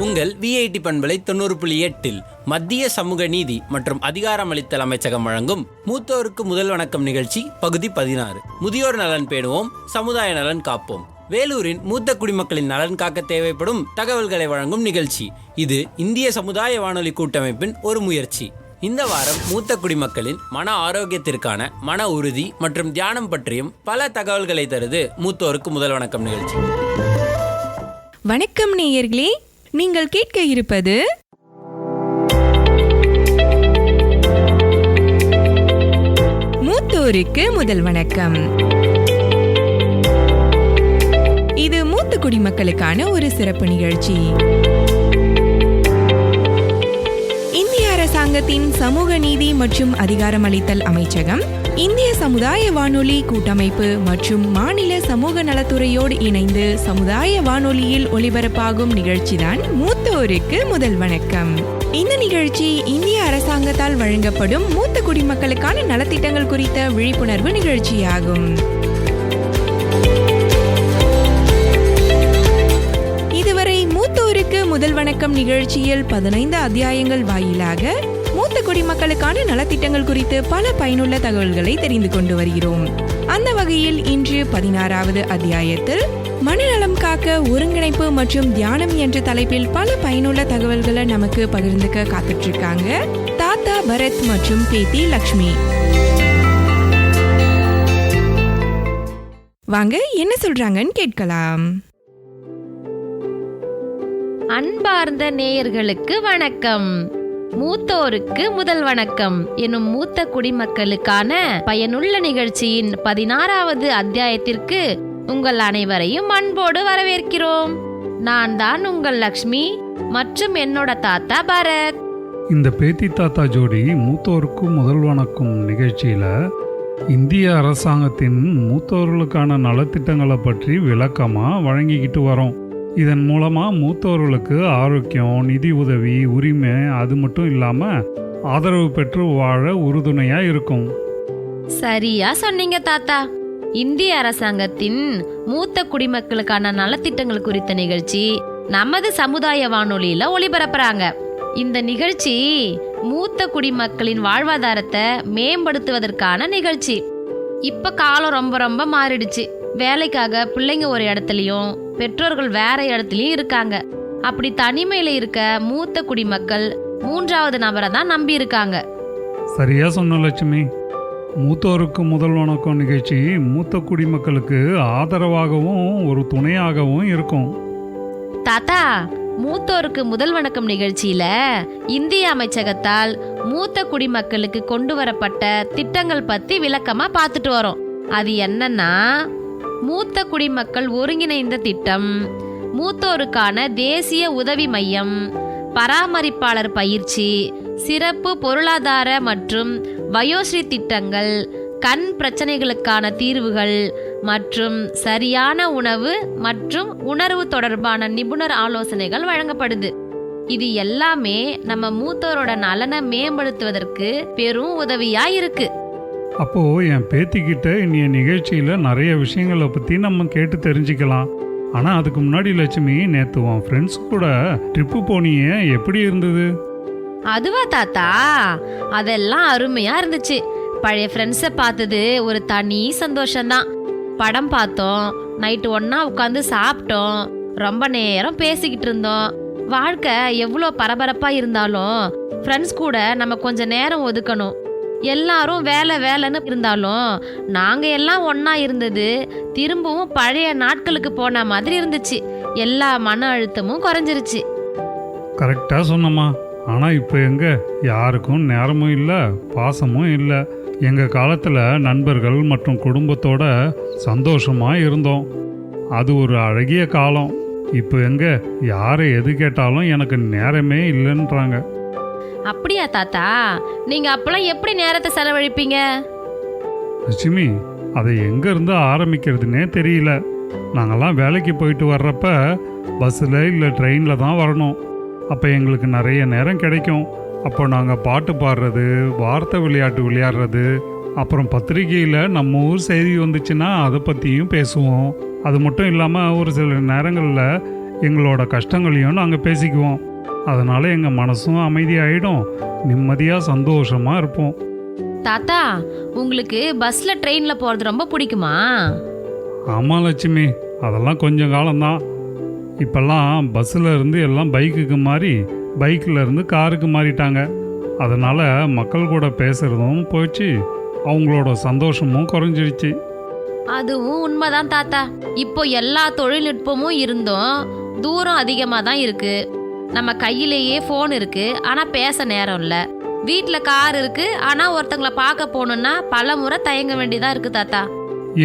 உங்கள் விஐடி பண்பலை 90.8 மத்திய சமூக நீதி மற்றும் அதிகாரமளித்தல் அமைச்சகம் வழங்கும் மூத்தோருக்கு முதல் வணக்கம் நிகழ்ச்சி பகுதி 16. முதியோர் நலன் பேணுவோம், சமுதாய நலன் காப்போம். வேலூரின் மூத்த குடிமக்களின் நலன் காக்க தேவைப்படும் தகவல்களை வழங்கும் நிகழ்ச்சி இது. இந்திய சமுதாய வானொலி கூட்டமைப்பின் ஒரு முயற்சி. இந்த வாரம் மூத்த குடிமக்களின் மன ஆரோக்கியத்திற்கான மன உறுதி மற்றும் தியானம் பற்றியும் பல தகவல்களை தருது மூத்தோருக்கு முதல் வணக்கம் நிகழ்ச்சி. வணக்கம் நேயர்களே, நீங்கள் கேட்க இருப்பது மூத்தோருக்கு முதல் வணக்கம். இது மூத்த குடிமக்களுக்கான ஒரு சிறப்பு நிகழ்ச்சி. இந்திய அரசாங்கத்தின் சமூக நீதி மற்றும் அதிகாரமளித்தல் அமைச்சகம், இந்திய சமுதாய வானொலி கூட்டமைப்பு மற்றும் மாநில சமூக நலத்துறையோடு இணைந்து சமுதாய வானொலியில் ஒலிபரப்பாகும் நிகழ்ச்சிதான் மூத்தோருக்கு முதல் வணக்கம். இந்த நிகழ்ச்சி இந்திய அரசாங்கத்தால் வழங்கப்படும் மூத்த குடிமக்களுக்கான நலத்திட்டங்கள் குறித்த விழிப்புணர்வு நிகழ்ச்சியாகும். இதுவரை மூத்தோருக்கு முதல் வணக்கம் நிகழ்ச்சியில் 15 அத்தியாயங்கள் வாயிலாக மூத்த குடிமக்களுக்கான நலத்திட்டங்கள் குறித்து பல பயனுள்ள தகவல்களை தெரிந்து கொண்டு வருகிறோம். அந்த வகையில் இன்று 16வது அத்தியாயத்தில் மனநலம் காக்க ஒருங்கிணைப்பு மற்றும் தியானம் என்ற தலைப்பில் பல பயனுள்ள தகவல்களை நமக்கு பகிர்ந்துக்க காத்துட்டு இருக்காங்க தாத்தா பரத் மற்றும் பேத்தி லக்ஷ்மி. வாங்க என்ன சொல்றாங்கன்னு கேட்கலாம். அன்பார்ந்த நேயர்களுக்கு வணக்கம். மூத்தோருக்கு முதல் வணக்கம் எனும் மூத்த குடிமக்களுக்கான பயனுள்ள நிகழ்ச்சியின் 16வது அத்தியாயத்திற்கு உங்கள் அனைவரையும் அன்போடு வரவேற்கிறோம். நான் தான் உங்கள் லக்ஷ்மி மற்றும் என்னோட தாத்தா பரத். இந்த பேத்தி தாத்தா ஜோடி மூத்தோருக்கு முதல் வணக்கம் நிகழ்ச்சியில இந்திய அரசாங்கத்தின் மூத்தோர்களுக்கான நலத்திட்டங்களை பற்றி விளக்கமா வழங்கிக்கிட்டு வரோம். இதன் மூலமா மூத்தோர்களுக்கு ஆரோக்கியம், நிதி உதவி, உரிமை, அது மட்டும் இல்லாம ஆதரவு பெற்று வாழ உறுதுணையா இருக்கும். சரியா சொன்னீங்க தாத்தா. இந்திய அரசாங்கத்தின் மூத்த குடிமக்களுக்கான நலத்திட்டங்கள் குறித்த நிகழ்ச்சி நமது சமுதாய வானொலியில ஒளிபரப்புறாங்க. இந்த நிகழ்ச்சி மூத்த குடிமக்களின் வாழ்வாதாரத்தை மேம்படுத்துவதற்கான நிகழ்ச்சி. இப்ப காலம் ரொம்ப ரொம்ப மாறிடுச்சு. வேலைக்காக பிள்ளைங்க ஒரு இடத்துலயும் பெற்றோர்கள் வேற இடத்துலயும் இருக்காங்க. அப்படி தனிமையில இருக்க மூத்த குடிமக்கள் 3வது நபரை தான் நம்பி இருக்காங்க. சரியா சொன்ன லட்சுமி. மூத்தோருக்கு முதல் வணக்கம் நிகழ்ச்சி மூத்த குடிமக்களுக்கு ஆதரவாகவும் ஒரு துணையாகவும் இருக்கும். தாத்தா, மூத்தோருக்கு முதல் வணக்கம் நிகழ்ச்சியில இந்திய அமைச்சகத்தால் மூத்த குடிமக்களுக்கு கொண்டு வரப்பட்ட திட்டங்கள் பத்தி விளக்கமா பார்த்துட்டு வரோம். அது என்னன்னா, மூத்த குடிமக்கள் ஒருங்கிணைந்த திட்டம், மூத்தோருக்கான தேசிய உதவி மையம், பராமரிப்பாளர் பயிற்சி, சிறப்பு பொருளாதார மற்றும் வயோஸ்ரீ திட்டங்கள், கண் பிரச்சனைகளுக்கான தீர்வுகள் மற்றும் சரியான உணவு மற்றும் உணர்வு தொடர்பான நிபுணர் ஆலோசனைகள் வழங்கப்படுது. இது எல்லாமே நம்ம மூத்தோரோட நலனை மேம்படுத்துவதற்கு பெரும் உதவியா இருக்கு. அப்போ என் பேத்திக்கிட்ட இன்றைய நிகழ்ச்சியில நிறைய விஷயங்களை பத்தி நம்ம கேட்டு தெரிஞ்சுக்கலாம். ஆனா அதுக்கு முன்னாடி லட்சுமி, நேத்து உன் ஃப்ரெண்ட்ஸ் கூட ட்ரிப்பு போனியே, எப்படி இருந்தது? அதுவா தாத்தா, அதெல்லாம் அருமையா இருந்துச்சு. பழைய ஃப்ரெண்ட்ஸை பார்த்தது ஒரு தனி சந்தோஷம்தான். படம் பார்த்தோம், நைட்டு ஒன்னா உட்காந்து சாப்பிட்டோம், ரொம்ப நேரம் பேசிக்கிட்டு இருந்தோம். வாழ்க்கை எவ்வளோ பரபரப்பா இருந்தாலும் ஃப்ரெண்ட்ஸ் கூட நம்ம கொஞ்ச நேரம் ஒதுக்கணும். எல்லாரும் வேலை வேலைன்னு இருந்தாலும் நாங்க எல்லாம் ஒன்னா இருந்தது திரும்பவும் பழைய நாட்களுக்கு போன மாதிரி இருந்துச்சு. எல்லா மன அழுத்தமும் குறைஞ்சிருச்சு. கரெக்டா சொன்னம்மா. ஆனா இப்போ எங்க யாருக்கும் நேரமும் இல்லை, பாசமும் இல்லை. எங்க காலத்துல நண்பர்கள் மற்றும் குடும்பத்தோட சந்தோஷமா இருந்தோம். அது ஒரு அழகிய காலம். இப்போ எங்க யாரை எது கேட்டாலும் எனக்கு நேரமே இல்லைன்றாங்க. அப்படியா தாத்தா? நீங்க அப்பெல்லாம் எப்படி நேரத்தை செலவழிப்பீங்க? லட்சுமி, அதை எங்கேருந்து ஆரம்பிக்கிறதுனே தெரியல. நாங்கள்லாம் வேலைக்கு போயிட்டு வர்றப்ப பஸ்ஸில் இல்லை ட்ரெயினில் தான் வரணும். அப்போ எங்களுக்கு நிறைய நேரம் கிடைக்கும். அப்போ நாங்கள் பாட்டு பாடுறது, வார்த்தை விளையாட்டு விளையாடுறது, அப்புறம் பத்திரிகையில் நம்ம ஊர் செய்தி வந்துச்சுன்னா அதை பற்றியும் பேசுவோம். அது மட்டும் இல்லாமல் ஒரு சில நேரங்களில் எங்களோட கஷ்டங்களையும் நாங்கள் பேசிக்குவோம். அதனால் எங்கள் மனசும் அமைதியாயிடும், நிம்மதியாக சந்தோஷமாக இருப்போம். தாத்தா, உங்களுக்கு பஸ்ல ட்ரெயின்ல போறது ரொம்ப பிடிக்குமா? ஆமாம் லட்சுமி, அதெல்லாம் கொஞ்சம் காலம்தான். இப்போல்லாம் பஸ்ஸில் இருந்து எல்லாம் பைக்குக்கு மாறி, பைக்கில் இருந்து காருக்கு மாறிட்டாங்க. அதனால் மக்கள் கூட பேசுகிறதும் போயிடுச்சு, அவங்களோட சந்தோஷமும் குறைஞ்சிடுச்சு. அதுவும் உண்மைதான் தாத்தா. இப்போ எல்லா தொழில்நுட்பமும் இருந்தும் தூரம் அதிகமாக தான் இருக்கு. நம்ம கையிலேயே ஃபோன் இருக்கு, ஆனால் பேச நேரம் இல்லை. வீட்டில் கார் இருக்கு, ஆனால் ஒருத்தங்களை பார்க்க போகணுன்னா பல முறை தயங்க வேண்டியதாக இருக்கு தாத்தா.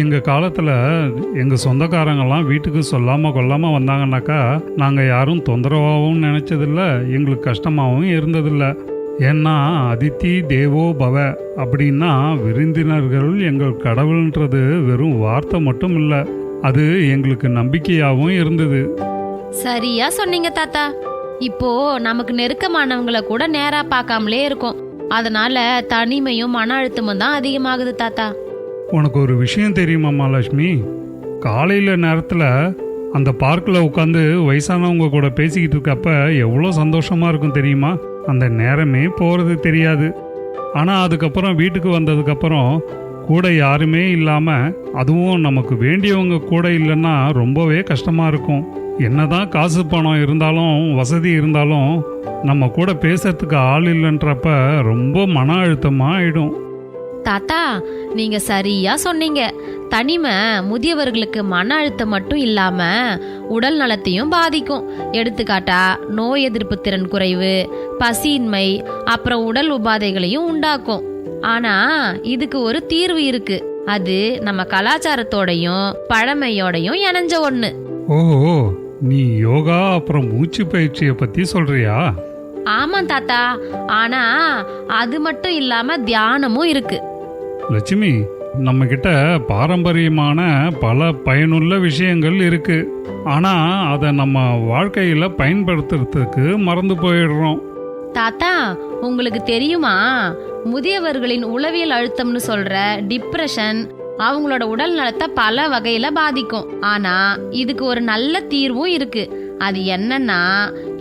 எங்கள் காலத்தில் எங்கள் சொந்தக்காரங்கெல்லாம் வீட்டுக்கு சொல்லாமல் கொள்ளாமல் வந்தாங்கன்னாக்கா நாங்கள் யாரும் தொந்தரவாகவும் நினச்சதில்ல, எங்களுக்கு கஷ்டமாகவும் இருந்ததில்ல. ஏன்னா அதித்தி தேவோ பவ அப்படின்னா விருந்தினர்கள் எங்கள் கடவுள்ன்றது வெறும் வார்த்தை மட்டும் இல்லை, அது எங்களுக்கு நம்பிக்கையாகவும் இருந்தது. சரியா சொன்னீங்க தாத்தா. இப்போ நமக்கு நெருக்கமானவங்களை கூட நேரா பார்க்காமலே இருக்கும். அதனால தனிமையும் மன அழுத்தமும் தான் அதிகமாகுது தாத்தா. உனக்கு ஒரு விஷயம் தெரியுமா மகாலட்சுமி? காலையில் நேரத்தில் அந்த பார்க்கில் உட்காந்து வயசானவங்க கூட பேசிக்கிட்டு இருக்கப்ப எவ்வளோ சந்தோஷமாக இருக்கும் தெரியுமா? அந்த நேரமே போகிறது தெரியாது. ஆனால் அதுக்கப்புறம் வீட்டுக்கு வந்ததுக்கப்புறம் கூட யாருமே இல்லாமல், அதுவும் நமக்கு வேண்டியவங்க கூட இல்லைன்னா ரொம்பவே கஷ்டமாக இருக்கும். என்னதான் காசு பணம் இருந்தாலும் வசதி இருந்தாலும் நம்ம கூட பேசுறதுக்கு ஆள் இல்லைன்றப்ப ரொம்ப மன அழுத்தமாக ஆயிடும். தாத்தா, நீங்க சரியா சொன்னீங்க. தனிமை முதியவர்களுக்கு மன அழுத்தம் மட்டும் இல்லாம உடல் நலத்தையும் பாதிக்கும். எடுத்துக்காட்டா நோய் எதிர்ப்பு திறன் குறைவு, பசியின்மை, அப்புறம் உடல் உபாதைகளையும் உண்டாக்கும். ஆனா இதுக்கு ஒரு தீர்வு இருக்கு. அது நம்ம கலாச்சாரத்தோடையும் பழமையோடையும் இணைஞ்ச ஒண்ணு. ஓஹோ, நீ யோகா அப்புறம் மூச்சு பயிற்சியை பத்தி சொல்றியா? ஆமா தாத்தா. ஆனா அது மட்டும் இல்லாம தியானமும் இருக்கு. லட்சுமி, நம்ம கிட்ட பாரம்பரியமான பல பயனுள்ள விஷயங்கள் இருக்கு. ஆனா அதை நம்ம வாழ்க்கையில பயன்படுத்துறதுக்கு மறந்து போயிடுறோம். தாத்தா, உங்களுக்கு தெரியுமா, முதியவர்களின் உளவியல் அழுத்தம்னு சொல்ற டிப்ரெஷன் அவங்களோட உடல் நலத்தை பல வகையில பாதிக்கும். ஆனா இதுக்கு ஒரு நல்ல தீர்வும் இருக்கு. அது என்னன்னா,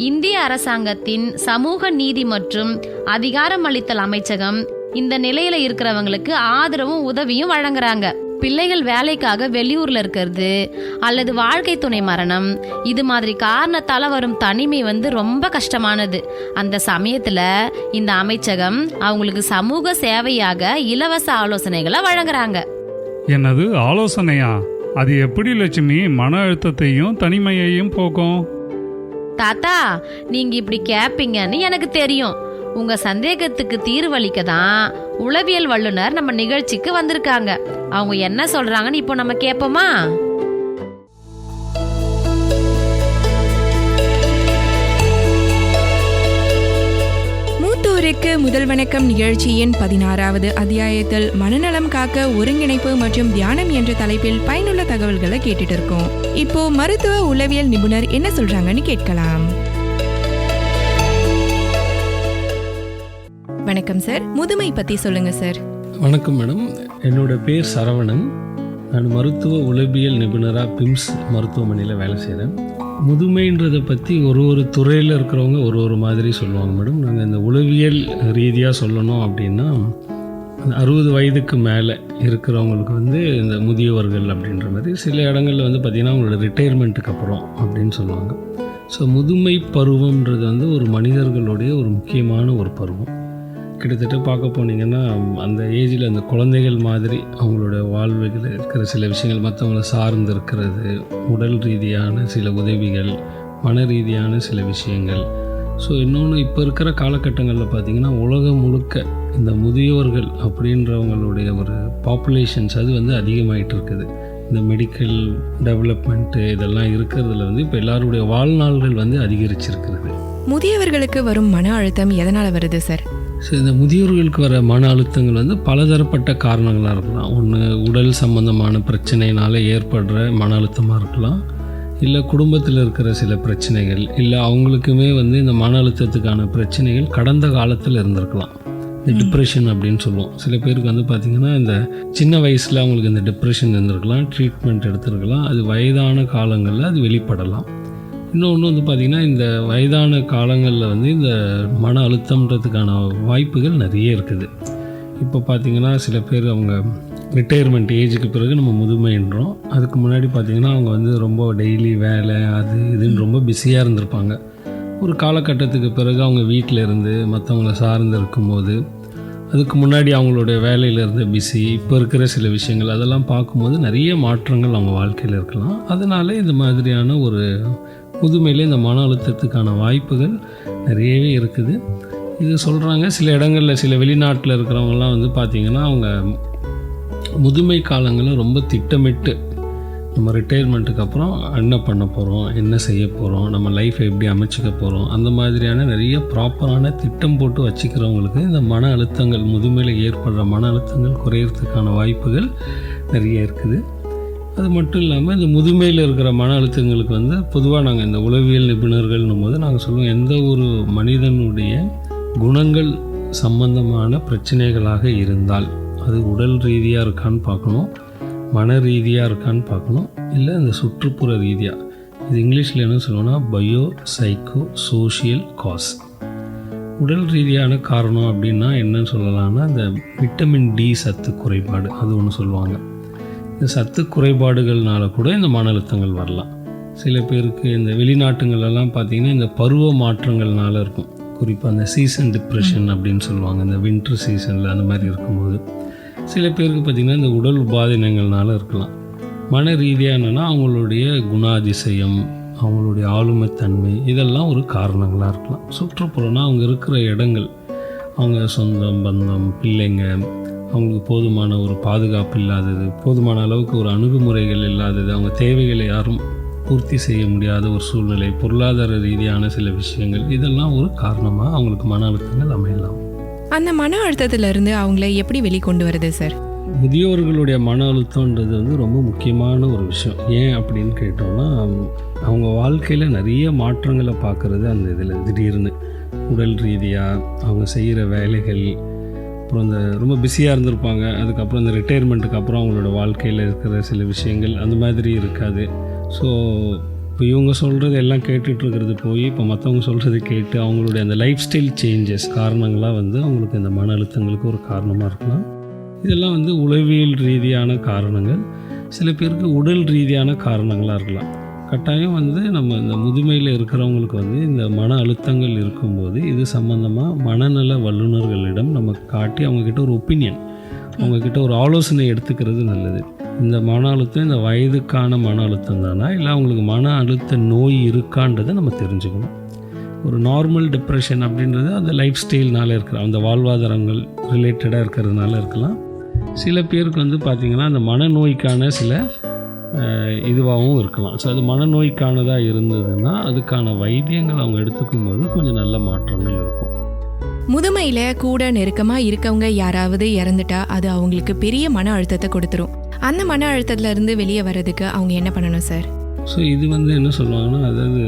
இந்திய அரசாங்கத்தின் சமூக நீதி மற்றும் அதிகாரமளித்தல் அமைச்சகம் இந்த நிலையில இருக்கிறவங்களுக்கு ஆதரவும் உதவியும் வழங்குறாங்க. பிள்ளைகள் வேலைக்காக வெளியூர்ல இருக்கிறது அல்லது வாழ்க்கை துணை மரணம், இது மாதிரி காரணத்தால வரும் தனிமை ரொம்ப கஷ்டமானது. அந்த சமயத்துல இந்த அமைச்சகம் அவங்களுக்கு சமூக சேவையாக இலவச ஆலோசனைகளை வழங்குறாங்க. என்னது ஆலோசனையா? அது எப்படி லட்சுமி மன அழுத்தத்தையும் தனிமையையும் போக்கும்? தாத்தா, நீங்க இப்படி கேப்பீங்கன்னு எனக்கு தெரியும். உங்க சந்தேகத்துக்கு தீர்வளிக்க தான் உளவியல் வல்லுனர் நம்ம நிகழ்ச்சிக்கு வந்திருக்காங்க. அவங்க என்ன சொல்றாங்கன்னு இப்போ நம்ம கேட்போமா? மூத்தோருக்கு முதல் வணக்கம் நிகழ்ச்சியின் 16வது அத்தியாயத்தில் மனநலம் காக்க ஒருங்கிணைப்பு மற்றும் தியானம் என்ற தலைப்பில் பயனுள்ள தகவல்களை கேட்டுட்டு இருக்கோம். இப்போ மருத்துவ உளவியல் நிபுணர் என்ன சொல்றாங்கன்னு கேட்கலாம். வணக்கம் சார், முதுமை பத்தி சொல்லுங்க சார். வணக்கம் மேடம், என்னோட பேர் சரவணன். நான் மருத்துவ உளவியல் நிபுணராக பிம்ஸ் மருத்துவமனையில் வேலை செய்கிறேன். முதுமைன்றதை பற்றி ஒரு துறையில் இருக்கிறவங்க ஒரு மாதிரி சொல்லுவாங்க மேடம். நாங்கள் இந்த உளவியல் ரீதியாக சொல்லணும் அப்படின்னா 60 வயதுக்கு மேலே இருக்கிறவங்களுக்கு இந்த முதியவர்கள் அப்படின்ற மாதிரி, சில இடங்களில் பார்த்திங்கன்னா அவங்களோட ரிட்டையர்மெண்ட்டுக்கு அப்புறம் அப்படின்னு சொல்லுவாங்க. ஸோ முதுமை பருவம்ன்றது ஒரு மனிதர்களுடைய ஒரு முக்கியமான ஒரு பருவம். கிட்டத்தட்ட பார்க்க போனீங்கன்னா அந்த ஏஜில் அந்த குழந்தைகள் மாதிரி அவங்களோட வாழ்வில் இருக்கிற சில விஷயங்கள், மற்றவங்களை சார்ந்து இருக்கிறது, உடல் ரீதியான சில உதவிகள், மன ரீதியான சில விஷயங்கள். ஸோ இன்னொன்று, இப்போ இருக்கிற காலகட்டங்களில் பார்த்திங்கன்னா உலகம் முழுக்க இந்த முதியோர்கள் அப்படின்றவங்களுடைய ஒரு பாப்புலேஷன்ஸ் அது அதிகமாகிட்டு இருக்குது. இந்த மெடிக்கல் டெவலப்மெண்ட்டு இதெல்லாம் இருக்கிறதுல இப்போ எல்லாருடைய வாழ்நாள்கள் அதிகரிச்சிருக்கிறது. முதியவர்களுக்கு வரும் மன அழுத்தம் எதனால் வருது சார்? ஸோ இந்த முதியோர்களுக்கு வர மன அழுத்தங்கள் பலதரப்பட்ட காரணங்களாக இருக்கலாம். ஒன்று உடல் சம்பந்தமான பிரச்சனையினால் ஏற்படுற மன அழுத்தமாக இருக்கலாம், இல்லை குடும்பத்தில் இருக்கிற சில பிரச்சனைகள், இல்லை அவங்களுக்குமே இந்த மன அழுத்தத்துக்கான பிரச்சனைகள் கடந்த காலத்தில் இருந்திருக்கலாம். இந்த டிப்ரெஷன் அப்படின்னு சொல்லுவோம். சில பேருக்கு பார்த்திங்கன்னா இந்த சின்ன வயசில் அவங்களுக்கு இந்த டிப்ரெஷன் இருந்திருக்கலாம், ட்ரீட்மெண்ட் எடுத்துருக்கலாம், அது வயதான காலங்களில் அது வெளிப்படலாம். இன்னொன்று வந்து பார்த்திங்கன்னா இந்த வயதான காலங்களில் வந்து இந்த மன அழுத்தம்ன்றதுக்கான வாய்ப்புகள் நிறைய இருக்குது. இப்போ பார்த்திங்கன்னா சில பேர் அவங்க ரிட்டையர்மெண்ட் ஏஜுக்கு பிறகு நம்ம முதுமைன்றோம். அதுக்கு முன்னாடி பார்த்திங்கன்னா அவங்க வந்து ரொம்ப டெய்லி வேலை அது இதுன்னு ரொம்ப பிஸியாக இருந்திருப்பாங்க. ஒரு காலகட்டத்துக்கு பிறகு அவங்க வீட்டில் இருந்து மற்றவங்கள சார்ந்து இருக்கும்போது, அதுக்கு முன்னாடி அவங்களுடைய வேலையில் இருந்த பிஸி, இப்போ இருக்கிற சில விஷயங்கள் அதெல்லாம் பார்க்கும்போது நிறைய மாற்றங்கள் அவங்க வாழ்க்கையில் இருக்கலாம். அதனால இந்த மாதிரியான ஒரு முதுமையில் இந்த மன அழுத்தத்துக்கான வாய்ப்புகள் நிறையவே இருக்குது. இது சொல்கிறாங்க சில இடங்களில், சில வெளிநாட்டில் இருக்கிறவங்கலாம் வந்து பார்த்திங்கன்னா அவங்க முதுமை காலங்களில் ரொம்ப திட்டமிட்டு நம்ம ரிட்டையர்மெண்ட்டுக்கு அப்புறம் என்ன பண்ண போகிறோம், என்ன செய்ய போகிறோம், நம்ம லைஃப்பை எப்படி அமைச்சிக்க போகிறோம், அந்த மாதிரியான நிறைய ப்ராப்பரான திட்டம் போட்டு வச்சுக்கிறவங்களுக்கு இந்த மன அழுத்தங்கள், முதுமையில் ஏற்படுற மன அழுத்தங்கள் குறையிறதுக்கான வாய்ப்புகள் நிறைய இருக்குது. அது மட்டும் இல்லாமல் இந்த முதுமையில் இருக்கிற மன அழுத்தங்களுக்கு வந்து பொதுவாக நாங்கள் இந்த உளவியல் நிபுணர்கள்னும் போது நாங்கள் சொல்லுவோம், எந்த ஒரு மனிதனுடைய குணங்கள் சம்பந்தமான பிரச்சனைகளாக இருந்தால் அது உடல் ரீதியாக இருக்கான்னு பார்க்கணும், மன ரீதியாக இருக்கான்னு பார்க்கணும், இல்லை இந்த சுற்றுப்புற ரீதியாக, இது இங்கிலீஷில் என்ன சொல்லுவோன்னா பயோ சைக்கோ சோஷியல் காஸ். உடல் ரீதியான காரணம் அப்படின்னா என்னன்னு சொல்லலாம்னா இந்த விட்டமின் டி சத்து குறைபாடு அது ஒன்று சொல்லுவாங்க. இந்த சத்து குறைபாடுகள்னால கூட இந்த மன அழுத்தங்கள் வரலாம். சில பேருக்கு இந்த வெளிநாட்டுங்களெல்லாம் பார்த்திங்கன்னா இந்த பருவ மாற்றங்கள்னால இருக்கும். குறிப்பாக அந்த சீசன் டிப்ரெஷன் அப்படின்னு சொல்லுவாங்க. இந்த வின்டர் சீசனில் அந்த மாதிரி இருக்கும்போது சில பேருக்கு பார்த்திங்கன்னா இந்த உடல் உபாதைனங்கள்னால இருக்கலாம். மன ரீதியாக என்னென்னா அவங்களுடைய குணாதிசயம், அவங்களுடைய ஆளுமைத்தன்மை இதெல்லாம் ஒரு காரணங்களாக இருக்கலாம். சுற்றுப்புறம்னா அவங்க இருக்கிற இடங்கள், அவங்க சொந்தம் பந்தம் பிள்ளைங்க, அவங்களுக்கு போதுமான ஒரு பாதுகாப்பு இல்லாதது, போதுமான அளவுக்கு ஒரு அணுகுமுறைகள் இல்லாதது, அவங்க தேவைகளை யாரும் பூர்த்தி செய்ய முடியாத ஒரு சூழ்நிலை, பொருளாதார ரீதியான சில விஷயங்கள், இதெல்லாம் ஒரு காரணமாக அவங்களுக்கு மன அழுத்தங்கள் அமையலாம். அந்த மன அழுத்தத்திலிருந்து அவங்கள எப்படி வெளிக்கொண்டு வருது சார்? முதியோர்களுடைய மன அழுத்தம்ன்றது வந்து ரொம்ப முக்கியமான ஒரு விஷயம். ஏன் அப்படின்னு கேட்டோம்னா அவங்க வாழ்க்கையில் நிறைய மாற்றங்களை பார்க்குறது அந்த இதில் திடீர்னு உடல் ரீதியாக அவங்க செய்கிற வேலைகள், அப்புறம் இந்த ரொம்ப பிஸியாக இருந்திருப்பாங்க, அதுக்கப்புறம் இந்த ரிட்டையர்மெண்ட்டுக்கு அப்புறம் அவங்களோட வாழ்க்கையில் இருக்கிற சில விஷயங்கள் அந்த மாதிரி இருக்காது. ஸோ இப்போ இவங்க சொல்கிறது எல்லாம் கேட்டுட்ருக்கிறது போய் இப்போ மற்றவங்க சொல்கிறது கேட்டு அவங்களுடைய அந்த லைஃப் ஸ்டைல் சேஞ்சஸ் காரணங்களாக வந்து அவங்களுக்கு இந்த மன அழுத்தங்களுக்கு ஒரு காரணமாக இருக்கலாம். இதெல்லாம் வந்து உளவியல் ரீதியான காரணங்கள். சில பேருக்கு உடல் ரீதியான காரணங்களாக இருக்கலாம். கட்டாயம் வந்து நம்ம இந்த முதுமையில் இருக்கிறவங்களுக்கு வந்து இந்த மன அழுத்தங்கள் இருக்கும்போது இது சம்மந்தமாக மனநல வல்லுநர்களிடம் நம்ம காட்டி அவங்கக்கிட்ட ஒரு ஒப்பீனியன், அவங்கக்கிட்ட ஒரு ஆலோசனை எடுத்துக்கிறது நல்லது. இந்த மன அழுத்தம் இந்த வயதுக்கான மன அழுத்தம் தானா, இல்லை அவங்களுக்கு மன அழுத்த நோய் இருக்கான்றதை நம்ம தெரிஞ்சுக்கணும். ஒரு நார்மல் டிப்ரெஷன் அப்படின்றது அந்த லைஃப் ஸ்டைல்னால இருக்கிற அந்த வாழ்வாதாரங்கள் ரிலேட்டடாக இருக்கிறதுனால இருக்கலாம். சில பேருக்கு வந்து பார்த்திங்கன்னா அந்த மனநோய்க்கான சில இதுவாகவும் இருக்கலாம். ஸோ அது மனநோய்க்கானதாக இருந்ததுன்னா அதுக்கான வைத்தியங்கள் அவங்க எடுத்துக்கும் போது கொஞ்சம் நல்ல மாற்றங்கள் இருக்கும். முதுமையில கூட நெருக்கமாக இருக்கவங்க யாராவது இறந்துட்டா அது அவங்களுக்கு பெரிய மன அழுத்தத்தை கொடுத்துரும். அந்த மன அழுத்தத்துல இருந்து வெளியே வர்றதுக்கு அவங்க என்ன பண்ணணும் சார்? ஸோ இது வந்து என்ன சொல்லுவாங்கன்னா, அதாவது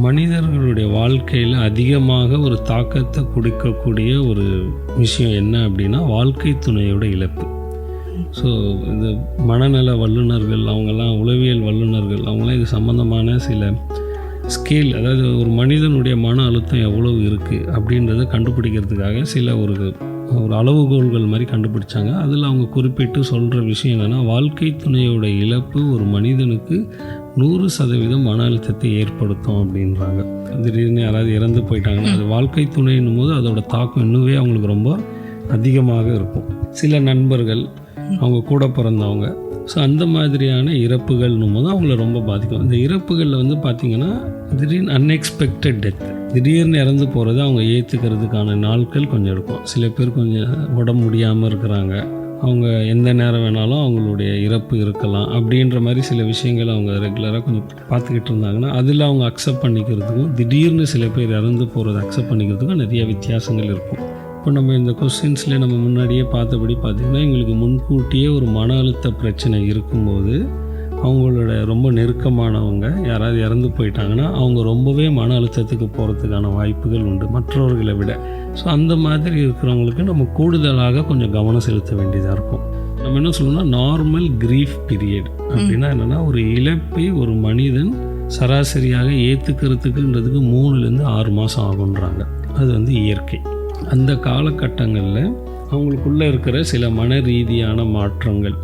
மனிதர்களுடைய வாழ்க்கையில் அதிகமாக ஒரு தாக்கத்தை கொடுக்கக்கூடிய ஒரு விஷயம் என்ன அப்படின்னா வாழ்க்கை துணையோட இழப்பு. ஸோ இந்த மனநல வல்லுநர்கள், அவங்கெல்லாம் உளவியல் வல்லுநர்கள், அவங்களாம் இது சம்மந்தமான சில ஸ்கேல், அதாவது ஒரு மனிதனுடைய மன அழுத்தம் எவ்வளவு இருக்குது அப்படின்றத கண்டுபிடிக்கிறதுக்காக சில ஒரு அளவுகோல்கள் மாதிரி கண்டுபிடிச்சாங்க. அதில் அவங்க குறிப்பிட்டு சொல்கிற விஷயம் என்னென்னா, வாழ்க்கை துணையோட இழப்பு ஒரு மனிதனுக்கு 100% மன அழுத்தத்தை ஏற்படுத்தும் அப்படின்றாங்க. திடீர்னு யாராவது இறந்து போயிட்டாங்கன்னா அது வாழ்க்கை துணைன்னும் போது அதோட தாக்கம் இன்னுமே அவங்களுக்கு ரொம்ப அதிகமாக இருக்கும். சில நண்பர்கள், அவங்க கூட பிறந்தவங்க, ஸோ அந்த மாதிரியான இறப்புகள்னும் போது அவங்கள ரொம்ப பாதிக்கும். இந்த இறப்புகளில் வந்து பார்த்திங்கன்னா திடீர்னு அன்எக்ஸ்பெக்டட் டெத், திடீர்னு இறந்து போகிறது அவங்க ஏற்றுக்கிறதுக்கான நாட்கள் கொஞ்சம் இருக்கும். சில பேர் கொஞ்சம் உடம்பு முடியாமல் இருக்கிறாங்க, அவங்க எந்த நேரம் வேணாலும் அவங்களுடைய இறப்பு இருக்கலாம் அப்படின்ற மாதிரி சில விஷயங்கள் அவங்க ரெகுலராக கொஞ்சம் பார்த்துக்கிட்டு இருந்தாங்கன்னா அதில் அவங்க அக்செப்ட் பண்ணிக்கிறதுக்கும் திடீர்னு சில பேர் இறந்து போகிறத அக்செப்ட் பண்ணிக்கிறதுக்கும் நிறைய வித்தியாசங்கள் இருக்கும். இப்போ நம்ம இந்த கொஸ்டின்ஸில் நம்ம முன்னாடியே பார்த்தபடி பார்த்திங்கன்னா எங்களுக்கு முன்கூட்டியே ஒரு மன அழுத்த பிரச்சனை இருக்கும்போது அவங்களோட ரொம்ப நெருக்கமானவங்க யாராவது இறந்து போயிட்டாங்கன்னா அவங்க ரொம்பவே மன அழுத்தத்துக்கு போகிறதுக்கான வாய்ப்புகள் உண்டு மற்றவர்களை விட. ஸோ அந்த மாதிரி இருக்கிறவங்களுக்கு நம்ம கூடுதலாக கொஞ்சம் கவனம் செலுத்த வேண்டியதாக இருக்கும். நம்ம என்ன சொல்லணும்னா நார்மல் கிரீஃப் பீரியட் அப்படின்னா என்னென்னா, ஒரு இழப்பை ஒரு மனிதன் சராசரியாக ஏற்றுக்கிறதுக்குன்றதுக்கு 3லேருந்து 6 மாதம் ஆகுன்றாங்க. அது வந்து இயற்கை. அந்த காலகட்டங்களில் அவங்களுக்குள்ளே இருக்கிற சில மன ரீதியான மாற்றங்கள்,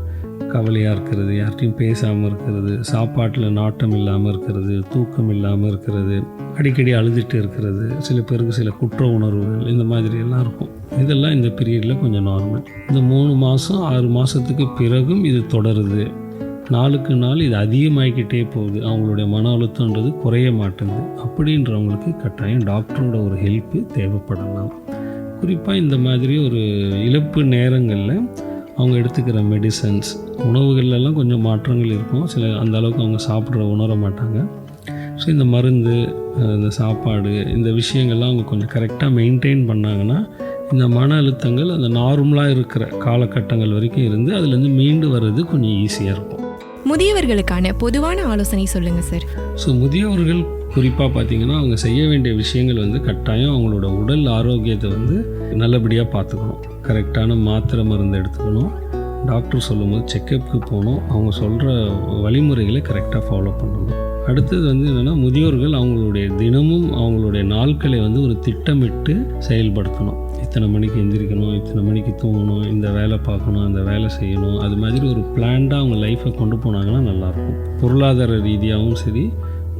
கவலையாக இருக்கிறது, யார்கிட்டையும் பேசாமல் இருக்கிறது, சாப்பாட்டில் நாட்டம் இல்லாமல் இருக்கிறது, தூக்கம் இல்லாமல் இருக்கிறது, அடிக்கடி அழுதுட்டு இருக்கிறது, சில பேருக்கு சில குற்ற உணர்வுகள், இந்த மாதிரியெல்லாம் இருக்கும். இதெல்லாம் இந்த பீரியடில் கொஞ்சம் நார்மல். இந்த 3 மாதம் 6 மாதத்துக்கு பிறகும் இது தொடருது. நாளுக்கு நாள் இது அதிகமாகிக்கிட்டே போகுது, அவங்களுடைய மன அழுத்தம்ன்றது குறைய மாட்டேங்குது. அப்படின்றவங்களுக்கு கட்டாயம் டாக்டரோட ஒரு ஹெல்ப்பு தேவைப்படலாம். குறிப்பாக இந்த மாதிரி ஒரு இழப்பு நேரங்களில் அவங்க எடுத்துக்கிற மெடிசன்ஸ், உணவுகள்லாம் கொஞ்சம் மாற்றங்கள் இருக்கும். சில அந்த அளவுக்கு அவங்க சாப்பிட்ற உணர மாட்டாங்க. ஸோ இந்த மருந்து, இந்த சாப்பாடு, இந்த விஷயங்கள்லாம் அவங்க கொஞ்சம் கரெக்டாக மெயின்டைன் பண்ணாங்கன்னா இந்த மன அழுத்தங்கள் அந்த நார்மலாக இருக்கிற காலகட்டங்கள் வரைக்கும் இருந்து அதுலேருந்து மீண்டு வர்றது கொஞ்சம் ஈஸியாக இருக்கும். முதியவர்களுக்கான பொதுவான ஆலோசனை சொல்லுங்க சார். ஸோ முதியவர்கள் குறிப்பாக பார்த்திங்கன்னா அவங்க செய்ய வேண்டிய விஷயங்கள் வந்து கட்டாயம் அவங்களோட உடல் ஆரோக்கியத்தை வந்து நல்லபடியாக பார்த்துக்கணும். கரெக்டான மாத்திரை மருந்து எடுத்துக்கணும். டாக்டர் சொல்லும்போது செக்கப்புக்கு போகணும். அவங்க சொல்கிற வழிமுறைகளை கரெக்டாக ஃபாலோ பண்ணணும். அடுத்தது வந்து என்னென்னா, முதியோர்கள் அவங்களுடைய தினமும் அவங்களுடைய நாட்களை வந்து ஒரு திட்டமிட்டு செயல்படுத்தணும். இத்தனை மணிக்கு எந்திரிக்கணும், இத்தனை மணிக்கு தூங்கணும், இந்த வேலை பார்க்கணும், அந்த வேலை செய்யணும். அது மாதிரி ஒரு பிளான்டாக அவங்க லைஃப்பை கொண்டு போனாங்கன்னா நல்லாயிருக்கும். பொருளாதார ரீதியாகவும் சரி,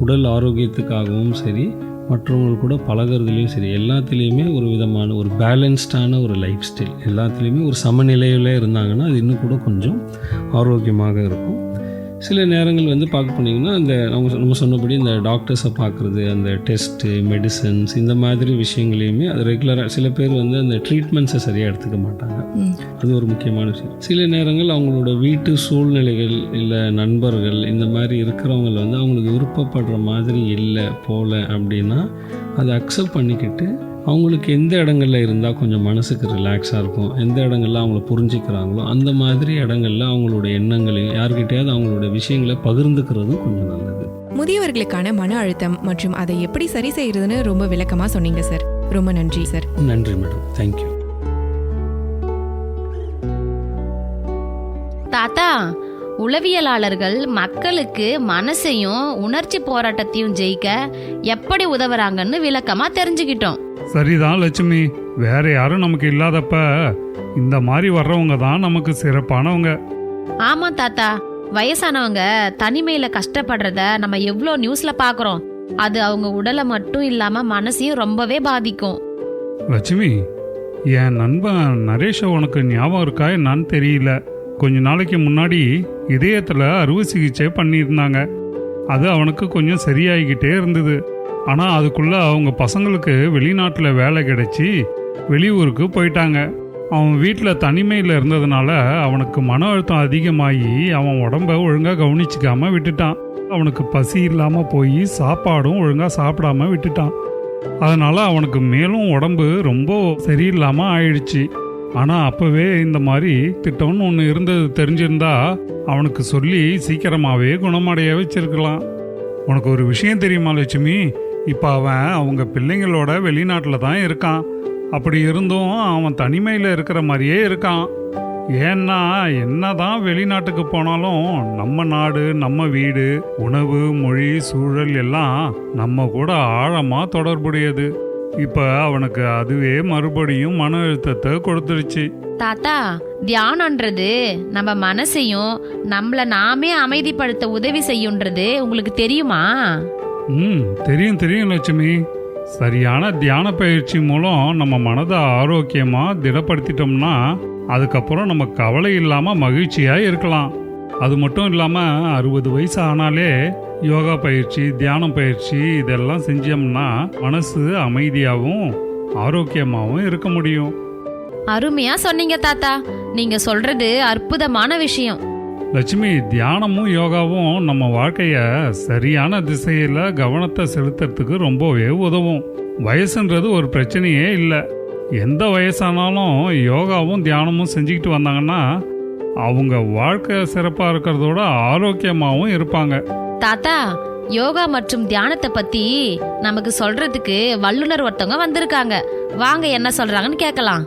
உடல் ஆரோக்கியத்துக்காகவும் சரி, மற்றவங்க கூட பழகிறதுலேயும் சரி, எல்லாத்துலேயுமே ஒரு விதமான ஒரு பேலன்ஸ்டான ஒரு லைஃப் ஸ்டைல், எல்லாத்துலேயுமே ஒரு சமநிலையில் இருந்தாங்கன்னா அது இன்னும் கூட கொஞ்சம் ஆரோக்கியமாக இருக்கும். சில நேரங்கள் வந்து பார்க்க போனீங்கன்னா அந்த நம்ம சொன்னபடி இந்த டாக்டர்ஸை பார்க்குறது, அந்த டெஸ்ட்டு, மெடிசன்ஸ், இந்த மாதிரி விஷயங்களையுமே அது ரெகுலராக சில பேர் வந்து அந்த ட்ரீட்மெண்ட்ஸை சரியாக எடுத்துக்க மாட்டாங்க. அது ஒரு முக்கியமான விஷயம். சில நேரங்கள் அவங்களோட வீட்டு சூழ்நிலைகள் இல்லை நண்பர்கள் இந்த மாதிரி இருக்கிறவங்க வந்து அவங்களுக்கு விருப்பப்படுற மாதிரி இல்லை போல அப்படின்னா அதை அக்செப்ட் பண்ணிக்கிட்டு அவங்களுக்கு எந்த இடங்களில் இருந்தால் கொஞ்சம் மனசுக்கு ரிலாக்ஸாக இருக்கும், எந்த இடங்களில் அவங்கள புரிஞ்சுக்கிறாங்களோ அந்த மாதிரி இடங்களில் அவங்களோட எண்ணங்களையும் யார்கிட்டையாவது அவங்களோட விஷயங்களை பகிர்ந்துக்கிறதும் கொஞ்சம் நல்லது. முதியவர்களுக்கான மன அழுத்தம் மற்றும் அதை எப்படி சரி செய்யறதுன்னு ரொம்ப விளக்கமாக சொன்னீங்க சார். ரொம்ப நன்றி சார். நன்றி மேடம், தேங்க்யூ. தாத்தா, உளவியலாளர்கள் மக்களுக்கு மனசையும் உணர்ச்சி போராட்டத்தையும் ஜெயிக்க எப்படி உதவுறாங்கன்னு விளக்கமாக தெரிஞ்சுக்கிட்டோம். சரிதான் லட்சுமி, வேற யாரும் நமக்கு இல்லாதப்ப இந்த மாதிரி வர்றவங்க தான் நமக்கு சிறப்பானவங்க. ஆமா தாத்தா, வயசானவங்க தனிமையில கஷ்டப்படுறத நம்ம எவ்வளோ நியூஸ்ல பாக்குறோம். அது அவங்க உடலை மட்டும் இல்லாம மனசையும் ரொம்பவே பாதிக்கும். லட்சுமி, என் நண்பன் நரேஷ உனக்கு ஞாபகம் இருக்கா என்னன்னு தெரியல. கொஞ்ச நாளைக்கு முன்னாடி இதயத்தில் அறுவை சிகிச்சை பண்ணியிருந்தாங்க. அது அவனுக்கு கொஞ்சம் சரியாகிக்கிட்டே இருந்தது. ஆனால் அதுக்குள்ளே அவங்க பசங்களுக்கு வெளிநாட்டில் வேலை கிடைச்சி வெளியூருக்கு போயிட்டாங்க. அவன் வீட்டில் தனிமையில் இருந்ததுனால அவனுக்கு மன அழுத்தம் அதிகமாகி அவன் உடம்ப ஒழுங்காக கவனிச்சிக்காமல் விட்டுட்டான். அவனுக்கு பசி இல்லாமல் போய் சாப்பாடும் ஒழுங்காக சாப்பிடாம விட்டுட்டான். அதனால் அவனுக்கு மேலும் உடம்பு ரொம்ப சரியில்லாமல் ஆயிடுச்சு. ஆனால் அப்போவே இந்த மாதிரி திட்டம்னு ஒன்று இருந்தது தெரிஞ்சிருந்தா அவனுக்கு சொல்லி சீக்கிரமாகவே குணமடைய வச்சிருக்கலாம். உனக்கு ஒரு விஷயம் தெரியுமா லட்சுமி, இப்போ அவன் அவங்க பிள்ளைங்களோட வெளிநாட்டில் தான் இருக்கான். அப்படி இருந்தும் அவன் தனிமையில் இருக்கிற மாதிரியே இருக்கான். ஏன்னா என்னதான் வெளிநாட்டுக்கு போனாலும் நம்ம நாடு, நம்ம வீடு, உணவு, மொழி, சூழல் எல்லாம் நம்ம கூட ஆழமாக தொடர்புடையது. இப்போ அவனுக்கு அதுவே மறுபடியும் மன அழுத்தத்தை கொடுத்துருச்சு. தாத்தா, தியானம்ன்றது நம்ம மனசையும் நம்மள நாமே அமைதிப்படுத்த உதவி செய்யுன்றது உங்களுக்கு தெரியுமா? தெரியும் லட்சுமி. சரியான தியான பயிற்சி மூலம் நம்ம மனதை ஆரோக்கியமாக திடப்படுத்திட்டோம்னா அதுக்கப்புறம் நம்ம கவலை இல்லாமல் மகிழ்ச்சியாக இருக்கலாம். அது மட்டும் இல்லாமல் 60 வயசு ஆனாலே யோகா பயிற்சி, தியானம் பயிற்சி இதெல்லாம் செஞ்சோம்னா மனசு அமைதியாகவும் ஆரோக்கியமாகவும் இருக்க முடியும். அருமையா சொன்னீங்க தாத்தா. நீங்க சொல்றது அற்புதமான விஷயம். லட்சுமி, தியானமும் யோகாவும் நம்ம வாழ்க்கைய சரியான திசையில கவனத்தை செலுத்துறதுக்கு ரொம்பவே உதவும். வயசுன்றது ஒரு பிரச்சனையே இல்லை. எந்த வயசானாலும் யோகாவும் தியானமும் செஞ்சுக்கிட்டு வந்தாங்கன்னா அவங்க வாழ்க்கை சிறப்பாக இருக்கிறதோட ஆரோக்கியமாகவும் இருப்பாங்க. தாத்தா, யோகா மற்றும் தியானத்தை பத்தி நமக்கு சொல்றதுக்கு வல்லுனர் ஒருத்தவங்க வந்திருக்காங்க. வாங்க என்ன சொல்றாங்கன்னு கேட்கலாம்.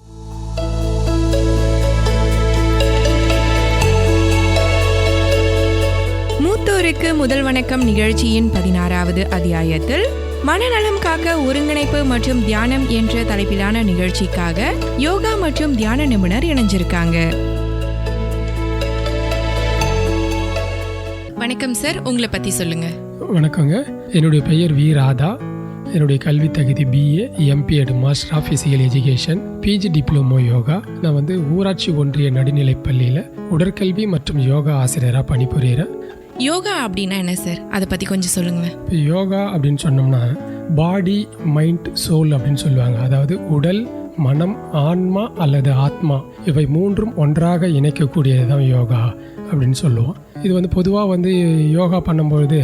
மூத்தோருக்கு மூத்தோருக்கு முதல் வணக்கம் நிகழ்ச்சியின் 16வது அத்தியாயத்தில் மனநலம் காக்க ஒருங்கிணைப்பு மற்றும் தியானம் என்ற தலைப்பிலான நிகழ்ச்சிக்காக யோகா மற்றும் தியான நிபுணர் இணைஞ்சிருக்காங்க. வணக்கம் சார், உங்களை பத்தி சொல்லுங்க. வணக்கங்க, என்னுடைய பெயர் வி ராதா. என்னுடைய கல்வி தகுதி BA MPEd master of physical education, PG diploma yoga. நான் ஊராட்சி ஒன்றிய நடுநிலைப் பள்ளியில் உடற்கல்வி மற்றும் யோகா ஆசிரியராக பணிபுரிகிறேன். யோகா அப்படின்னா என்ன சார், அதை பத்தி கொஞ்சம் சொல்லுங்களேன். இப்போ யோகா அப்படின்னு சொன்னோம்னா பாடி, மைண்ட், சோல் அப்படின்னு சொல்லுவாங்க. அதாவது உடல், மனம், ஆன்மா அல்லது ஆத்மா இவை மூன்றும் ஒன்றாக இணைக்கக்கூடியது தான் யோகா அப்படின்னு சொல்லுவோம். இது பொதுவாக யோகா பண்ணும்பொழுது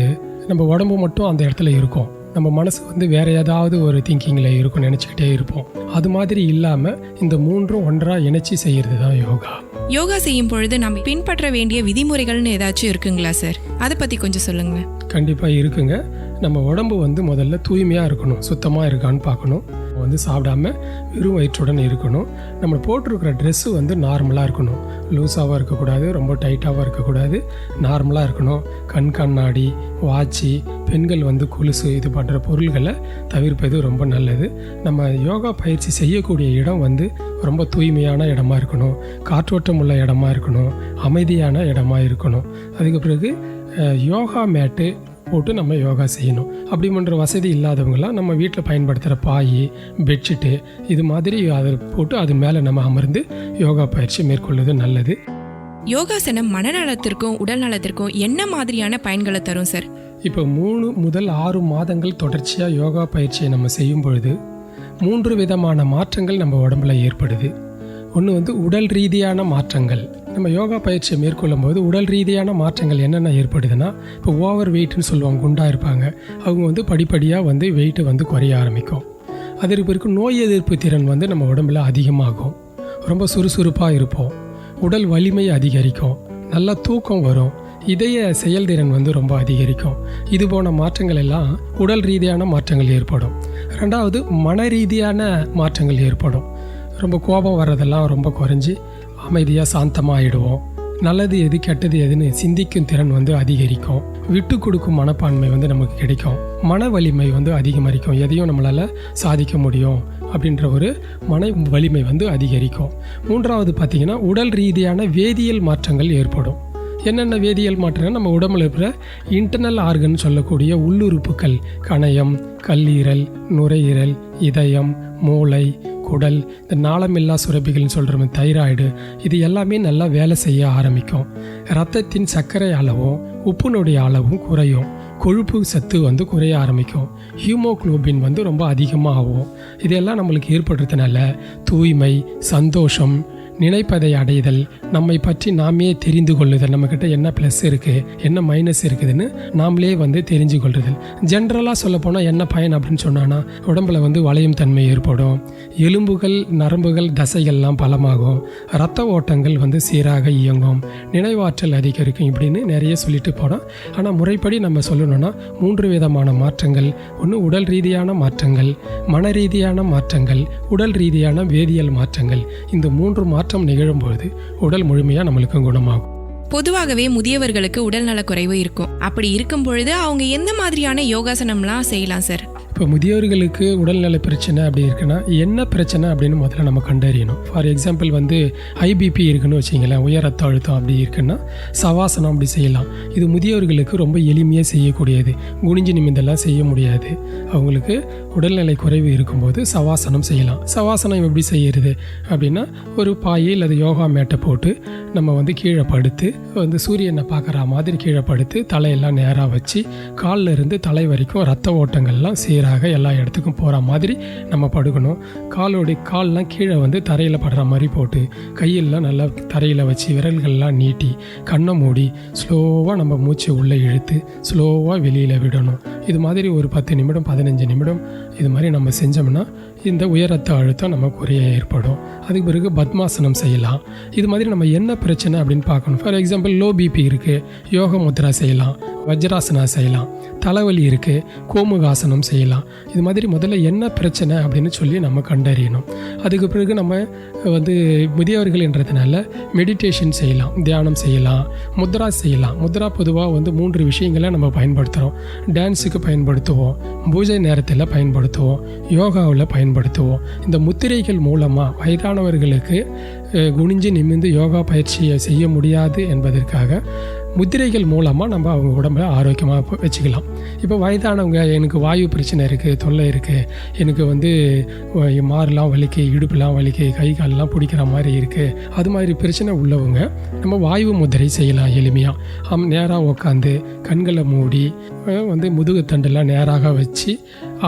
நம்ம உடம்பு மட்டும் அந்த இடத்துல இருக்கும், நம்ம மனசு வேற ஏதாவது ஒரு திங்கிங்கில் இருக்கும், நினச்சிக்கிட்டே இருப்போம். அது மாதிரி இல்லாமல் இந்த மூன்றும் ஒன்றாக இணைச்சி செய்கிறது தான் யோகா. யோகா செய்யும் பொழுது நம்ம பின்பற்ற வேண்டிய விதிமுறைகள்னு ஏதாச்சும் இருக்குங்களா சார், அதை பற்றி கொஞ்சம் சொல்லுங்க. கண்டிப்பாக இருக்குங்க. நம்ம உடம்பு முதல்ல தூய்மையாக இருக்கணும், சுத்தமாக இருக்கான்னு பார்க்கணும். சாப்பிடாம வெறும் வயிற்றுடன் இருக்கணும். நம்ம போட்டிருக்கிற ட்ரெஸ்ஸு நார்மலாக இருக்கணும், லூஸாகவும் இருக்கக்கூடாது, ரொம்ப டைட்டாகவும் இருக்கக்கூடாது, நார்மலாக இருக்கணும். கண் கண்ணாடி, வாட்சி, பெண்கள் கொலுசு இது போன்ற பொருள்களை தவிர்ப்பது ரொம்ப நல்லது. நம்ம யோகா பயிற்சி செய்யக்கூடிய இடம் ரொம்ப தூய்மையான இடமா இருக்கணும், காற்றோட்டம் உள்ள இடமா இருக்கணும், அமைதியான இடமா இருக்கணும். அதுக்கு பிறகு யோகா மேட்டு போட்டு நம்ம யோகா செய்யணும். அப்படி போன்ற வசதி இல்லாதவங்களாம் நம்ம வீட்டில் பயன்படுத்துகிற பாய், பெட்ஷீட்டு இது மாதிரி அதை போட்டு அது மேலே நம்ம அமர்ந்து யோகா பயிற்சி மேற்கொள்வது நல்லது. யோகாசனம் மனநலத்திற்கும் உடல் நலத்திற்கும் என்ன மாதிரியான பயன்களை தரும் சார்? இப்போ 3 முதல் 6 மாதங்கள் தொடர்ச்சியாக யோகா பயிற்சியை நம்ம செய்யும் பொழுது 3 விதமான மாற்றங்கள் நம்ம உடம்புல ஏற்படுது. ஒன்று உடல் ரீதியான மாற்றங்கள். நம்ம யோகா பயிற்சியை மேற்கொள்ளும் போது உடல் ரீதியான மாற்றங்கள் என்னென்ன ஏற்படுதுன்னா, இப்போ ஓவர் வெயிட்னு சொல்லுவாங்க, குண்டாக இருப்பாங்க, அவங்க படிப்படியாக வெயிட்டு குறைய ஆரம்பிக்கும். அதற்கு பிறகு நோய் எதிர்ப்பு திறன் நம்ம உடம்புல அதிகமாகும், ரொம்ப சுறுசுறுப்பாக இருப்போம், உடல் வலிமை அதிகரிக்கும், நல்லா தூக்கம் வரும், இதய செயல்திறன் ரொம்ப அதிகரிக்கும். இது போன மாற்றங்கள் எல்லாம் உடல் ரீதியான மாற்றங்கள் ஏற்படும். ரெண்டாவது மன ரீதியான மாற்றங்கள் ஏற்படும். ரொம்ப கோபம் வர்றதெல்லாம் ரொம்ப குறைஞ்சி அமைதியாக சாந்தமாகிடுவோம். நல்லது எது கெட்டது எதுன்னு சிந்திக்கும் திறன் அதிகரிக்கும். விட்டு கொடுக்கும் மனப்பான்மை நமக்கு கிடைக்கும். மன வலிமை அதிகரிக்கும். எதையும் நம்மளால் சாதிக்க முடியும் அப்படின்ற ஒரு மன வலிமை அதிகரிக்கும். மூன்றாவது பார்த்திங்கன்னா உடல் ரீதியான வேதியியல் மாற்றங்கள் ஏற்படும். என்னென்ன வேதியியல் மாற்றங்கள், நம்ம உடம்புல இருக்கிற இன்டர்னல் ஆர்கன் சொல்லக்கூடிய உள்ளுறுப்புகள், கணையம், கல்லீரல், நுரையீரல், இதயம், மூளை, குடல், இந்த நாளமில்லா சுரப்பிகள்னு சொல்கிற தைராய்டு, இது எல்லாமே நல்லா வேலை செய்ய ஆரம்பிக்கும். இரத்தத்தின் சர்க்கரை அளவும் உப்புனுடைய அளவும் குறையும். கொழுப்பு சத்து குறைய ஆரம்பிக்கும். ஹீமோகுளோபின் ரொம்ப அதிகமாக ஆகும். இதெல்லாம் நம்மளுக்கு ஏற்படுறதுனால தூய்மை, சந்தோஷம், நினைப்பதை அடைதல், நம்மை பற்றி நாமே தெரிந்து கொள்ளுதல், நம்மக்கிட்ட என்ன ப்ளஸ் இருக்குது என்ன மைனஸ் இருக்குதுன்னு நாமளே தெரிஞ்சு கொள்ளுதல். ஜென்ரலாக சொல்லப்போனால் என்ன பயன் அப்படின்னு சொன்னான்னா, உடம்புல வளையும் தன்மை ஏற்படும், எலும்புகள், நரம்புகள், தசைகள்லாம் பலமாகும், இரத்த ஓட்டங்கள் சீராக இயங்கும், நினைவாற்றல் அதிகரிக்கும், இப்படின்னு நிறைய சொல்லிட்டு போனோம். ஆனால் முறைப்படி நம்ம சொல்லணும்னா 3 விதமான மாற்றங்கள். ஒன்று உடல் ரீதியான மாற்றங்கள், மன ரீதியான மாற்றங்கள், உடல் ரீதியான வேதியியல் மாற்றங்கள். இந்த 3 மாற்றம் நிகழும்போது உடல் முழுமையாக நம்மளுக்கு குணமாகும். பொதுவாகவே முதியவர்களுக்கு உடல்நல குறைவு இருக்கும். அப்படி இருக்கும் பொழுது அவங்க எந்த மாதிரியான யோகாசனம்லாம் செய்யலாம் சார்? இப்போ முதியோர்களுக்கு உடல்நல பிரச்சனை அப்படி இருக்குன்னா என்ன பிரச்சனை அப்படின்னு முதல்ல நம்ம கண்டறியணும். ஃபார் எக்ஸாம்பிள் IBP இருக்குன்னு வச்சிங்களேன், உயர் ரத்த அழுத்தம் அப்படி இருக்குன்னா சவாசனம் அப்படி செய்யலாம். இது முதியோர்களுக்கு ரொம்ப எளிமையாக செய்யக்கூடியது, குனிஞ்சு நிமிந்தெல்லாம் செய்ய முடியாது. அவங்களுக்கு உடல்நிலை குறைவு இருக்கும்போது சவாசனம் செய்யலாம். சவாசனம் எப்படி செய்யறது அப்படின்னா, ஒரு பாயை அல்லது யோகா மேட்டை போட்டு நம்ம கீழே படுத்து சூரியனை பார்க்குற மாதிரி கீழே படுத்து தலையெல்லாம் நேராக வச்சு காலில் இருந்து தலை வரைக்கும் ரத்த ஓட்டங்கள்லாம் சீராக எல்லா இடத்துக்கும் போகிற மாதிரி நம்ம படுக்கணும். கால்லாம் கீழே தரையில் படுற மாதிரி போட்டு கையெல்லாம் நல்லா தரையில் வச்சு விரல்கள்லாம் நீட்டி கண்ணை மூடி ஸ்லோவாக நம்ம மூச்சை உள்ளே இழுத்து ஸ்லோவாக வெளியில் விடணும். இது மாதிரி ஒரு 10 நிமிடம் 15 நிமிடம் இது மாதிரி நம்ம செஞ்சோம்னா இந்த உயர் ரத்த அழுத்தம் நம்ம குறைய ஏற்படும். அதுக்கு பிறகு பத்மாசனம் செய்யலாம். இது மாதிரி நம்ம என்ன பிரச்சனை அப்படின்னு பார்க்கணும். ஃபார் எக்ஸாம்பிள் லோ பிபி இருக்குது, யோக முத்ரா செய்யலாம், வஜ்ராசனா செய்யலாம். தலைவலி இருக்குது, கோமுகாசனம் செய்யலாம். இது மாதிரி முதல்ல என்ன பிரச்சனை அப்படின்னு சொல்லி நம்ம கண்டறியணும். அதுக்கு பிறகு நம்ம முதியவர்கள் என்றதுனால மெடிடேஷன் செய்யலாம், தியானம் செய்யலாம், முத்ரா செய்யலாம். முத்ரா பொதுவாக 3 விஷயங்களை நம்ம பயன்படுத்துகிறோம். டான்ஸுக்கு பயன்படுத்துவோம், பூஜை நேரத்தில் பயன்படுத்துவோம், யோகாவில் பயன்படுத்துவோம். இந்த முத்திரைகள் மூலமாக வயதானவர்களுக்கு குனிஞ்சு நிமிர்ந்து யோகா பயிற்சியை செய்ய முடியாது என்பதற்காக முத்திரைகள் மூலமாக நம்ம அவங்க உடம்பை ஆரோக்கியமாக வச்சுக்கலாம். இப்போ வயதானவங்க, எனக்கு வாயு பிரச்சனை இருக்குது, தொல்லை இருக்குது, எனக்கு மாறுலாம் வலிக்கு, இடுப்புலாம் வலிக்கு, கை காலெலாம் பிடிக்கிற மாதிரி இருக்குது, அது மாதிரி பிரச்சனை உள்ளவங்க நம்ம வாயு முத்திரை செய்யலாம். எளிமையாக நேராக உட்காந்து கண்களை மூடி முதுகு தண்டெல்லாம் நேராக வச்சு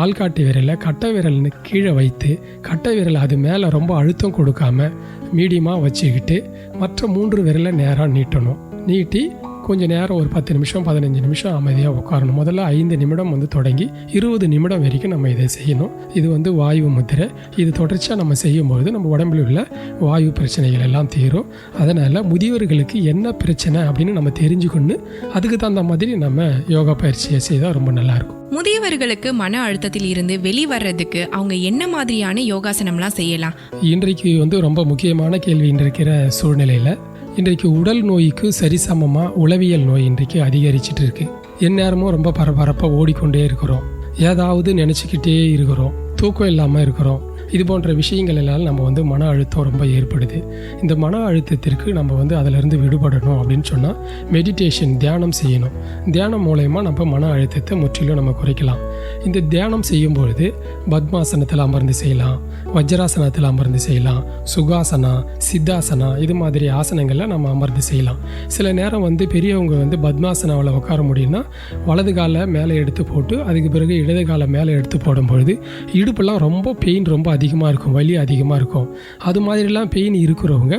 ஆள்காட்டி விரலை கட்டை விரல்னு கீழே வைத்து கட்டை விரல் அது மேலே ரொம்ப அழுத்தம் கொடுக்காம மீடியமாக வச்சுக்கிட்டு மற்ற 3 விரலை நேராக நீட்டணும். நீட்டி கொஞ்சம் நேரம் ஒரு 10 நிமிஷம் 15 நிமிஷம் அமைதியாக உட்காரணும். முதல்ல 5 நிமிடம் தொடங்கி 20 நிமிடம் வரைக்கும் நம்ம இதை செய்யணும். இது வாயு முத்திரை. இது தொடர்ச்சியாக நம்ம செய்யும்போது நம்ம உடம்பில் உள்ள வாயு பிரச்சனைகள் எல்லாம் தீரும். அதனால் முதியவர்களுக்கு என்ன பிரச்சனை அப்படின்னு நம்ம தெரிஞ்சுக்கொண்டு அதுக்கு தகுந்த மாதிரி நம்ம யோகா பயிற்சியை செய்தால் ரொம்ப நல்லாயிருக்கும். முதியவர்களுக்கு மன அழுத்தத்தில் இருந்து வெளிவரதுக்கு அவங்க என்ன மாதிரியான யோகாசனம்லாம் செய்யலாம்? இன்றைக்கு ரொம்ப முக்கியமான கேள்வி இருக்கிற சூழ்நிலையில் இன்றைக்கு உடல் நோய்க்கு சரிசமமாக உளவியல் நோய் இன்றைக்கு அதிகரிச்சிட்டு இருக்கு. எந்நேரமும் ரொம்ப பரபரப்பாக ஓடிக்கொண்டே இருக்கிறோம், ஏதாவது நினச்சிக்கிட்டே இருக்கிறோம், தூக்கம் இல்லாமல் இருக்கிறோம். இது போன்ற விஷயங்கள் எல்லாம் நம்ம மன அழுத்தம் ரொம்ப ஏற்படுது. இந்த மன அழுத்தத்திற்கு நம்ம அதிலிருந்து விடுபடணும் அப்படின்னு சொன்னால் மெடிடேஷன், தியானம் செய்யணும். தியானம் மூலயமா நம்ம மன அழுத்தத்தை முற்றிலும் நம்ம குறைக்கலாம். இந்த தியானம் செய்யும்பொழுது பத்மாசனத்தில் அமர்ந்து செய்யலாம், வஜ்ராசனத்தில் அமர்ந்து செய்யலாம், சுகாசனா, சித்தாசனா, இது மாதிரி ஆசனங்களில் நம்ம அமர்ந்து செய்யலாம். சில நேரம் பெரியவங்க பத்மாசனாவில் உட்கார முடியும்னா வலது காலை மேலே எடுத்து போட்டு அதுக்கு பிறகு இடது காலை மேலே எடுத்து போடும்பொழுது இடுப்பெல்லாம் ரொம்ப பெயின் ரொம்ப அதிகமாக இருக்கும், வலி அதிகமாக இருக்கும். அது மாதிரிலாம் பெயின் இருக்கிறவங்க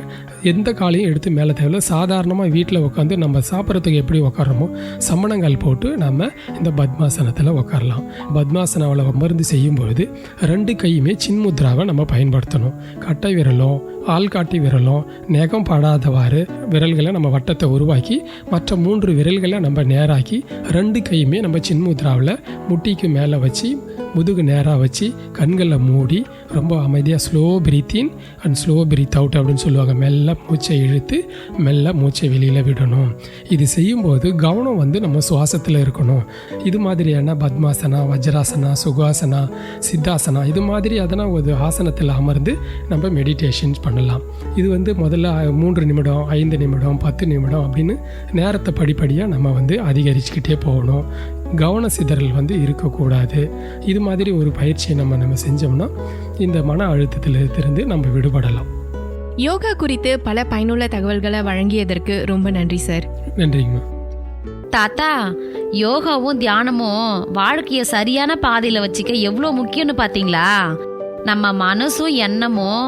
எந்த காலையும் எடுத்து மேலே தேவையில்லை. சாதாரணமாக வீட்டில் உட்காந்து நம்ம சாப்பிட்றதுக்கு எப்படி உட்காரமோ சமணங்கால் போட்டு நம்ம இந்த பத்மாசனத்தில் உட்காரலாம். பத்மாசனாவில் அமர்ந்து செய்யும்பொழுது 2 கையுமே சின்முத்ராவை நம்ம பயன்படுத்தணும். கட்டை விரலும் ஆள்காட்டி விரலும் நகம் படாதவாறு விரல்களை நம்ம வட்டத்தை உருவாக்கி மற்ற 3 விரல்களை நம்ம நேராக்கி 2 கையுமே நம்ம சின்முத்ராவில் முட்டிக்கு மேலே வச்சு முதுகு நேராக வச்சு கண்களை மூடி ரொம்ப அமைதியாக slow breathe in and slow breathe out அப்படின்னு சொல்லுவாங்க. மெல்ல மூச்சை இழுத்து மெல்ல மூச்சை வெளியில் விடணும். இது செய்யும்போது கவனம் நம்ம சுவாசத்தில் இருக்கணும். இது மாதிரியான பத்மாசனா, வஜ்ராசனா, சுகாசனா, சித்தாசனா, இது மாதிரி அதனால் ஒரு ஆசனத்தில் அமர்ந்து நம்ம மெடிடேஷன் பண்ணலாம். இது முதல்ல 3 நிமிடம், 5 நிமிடம், 10 நிமிடம் அப்படின்னு நேரத்தை படிப்படியாக நம்ம அதிகரிச்சுக்கிட்டே போகணும். கவன சிதறல் இருக்கக்கூடாது. இது மாதிரி ஒரு பயிற்சியை நம்ம செஞ்சோம்னா இந்த மன அழுத்தத்திலிருந்து நம்ம விடுபடலாம். யோகா குறித்து பல பயனுள்ள தகவல்களை வழங்கியதற்கு ரொம்ப நன்றி சார். நன்றிங்கம்மா. தாத்தா, யோகாவும் தியானமும் வாழ்க்கைய சரியான பாதையில வச்சுக்க எவ்வளோ முக்கியம்னு பாத்தீங்களா? நம்ம மனசும் எண்ணமும்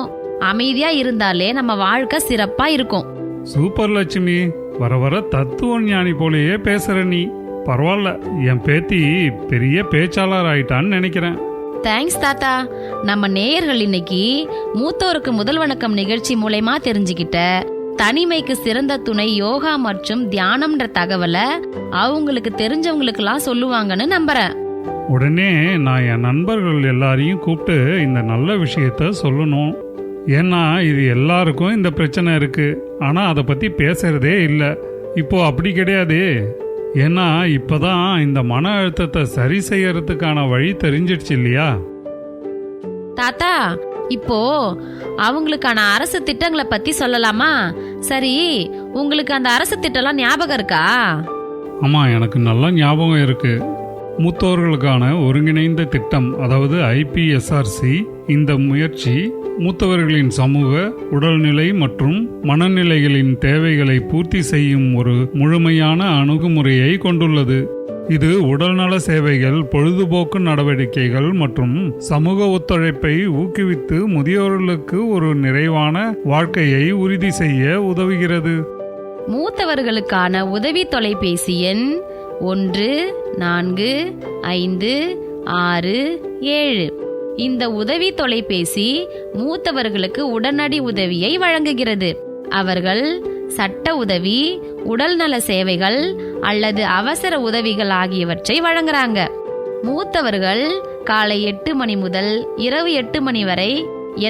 அமைதியா இருந்தாலே நம்ம வாழ்க்கை சிறப்பா இருக்கும். சூப்பர் லட்சுமி, வர வர தத்துவ ஞானி போலேயே பேசுற நீ. பரவாயில்ல, என் பேத்தி பெரிய பேச்சாளர் ஆயிட்டான்னு நினைக்கிறேன். தேங்க்ஸ் தாத்தா. நம்ம நேயர்கள் இன்னைக்கு மூத்தோருக்கு முதல் வணக்கம் நிகழ்ச்சி மூலமா தெரிஞ்சுக்கிட்ட தனிமைக்கு சிறந்த துணை யோகா மற்றும் தியானம்ன்ற தகவலை அவங்களுக்கு தெரிஞ்சவங்களுக்கெல்லாம் சொல்லுவாங்கன்னு நம்புறேன். உடனே நான் என் நண்பர்கள் எல்லாரையும் கூப்பிட்டு இந்த நல்ல விஷயத்த சொல்லணும். ஏன்னா இது எல்லாருக்கும் இந்த பிரச்சனை இருக்கு, ஆனா அதை பத்தி பேசுறதே இல்லை. இப்போ அப்படி கிடையாது. ஏன்னா இப்பதான் இந்த மன அழுத்தத்தை சரி செய்யறதுக்கான வழி தெரிஞ்சிடுச்சு இல்லையா? தாத்தா, இப்போ அவங்களுக்கான அரசு திட்டங்களை பத்தி சொல்லலாமா? சரி, உங்களுக்கு அந்த அரசு திட்டம்லாம் ஞாபகம் இருக்கா? ஆமா, எனக்கு நல்லா ஞாபகம் இருக்கு. மூத்தோர்களுக்கான ஒருங்கிணைந்த திட்டம், அதாவது IPSRC. இந்த முயற்சி மூத்தவர்களின் சமூக, உடல்நிலை மற்றும் மனநிலைகளின் தேவைகளை பூர்த்தி செய்யும் ஒரு முழுமையான அணுகுமுறையை கொண்டுள்ளது. இது உடல்நல சேவைகள், பொழுதுபோக்கு நடவடிக்கைகள் மற்றும் சமூக ஒத்துழைப்பை ஊக்குவித்து முதியோர்களுக்கு ஒரு நிறைவான வாழ்க்கையை உறுதி செய்ய உதவுகிறது. மூத்தவர்களுக்கான உதவி தொலைபேசி எண் 145567. இந்த உதவி தொலைபேசி மூத்தவர்களுக்கு உடனடி உதவியை வழங்குகிறது. அவர்கள் சட்ட உதவி, உடல்நல சேவைகள் அல்லது அவசர உதவிகள் ஆகியவற்றை வழங்குறாங்க. மூத்தவர்கள் காலை 8 மணி முதல் இரவு 8 மணி வரை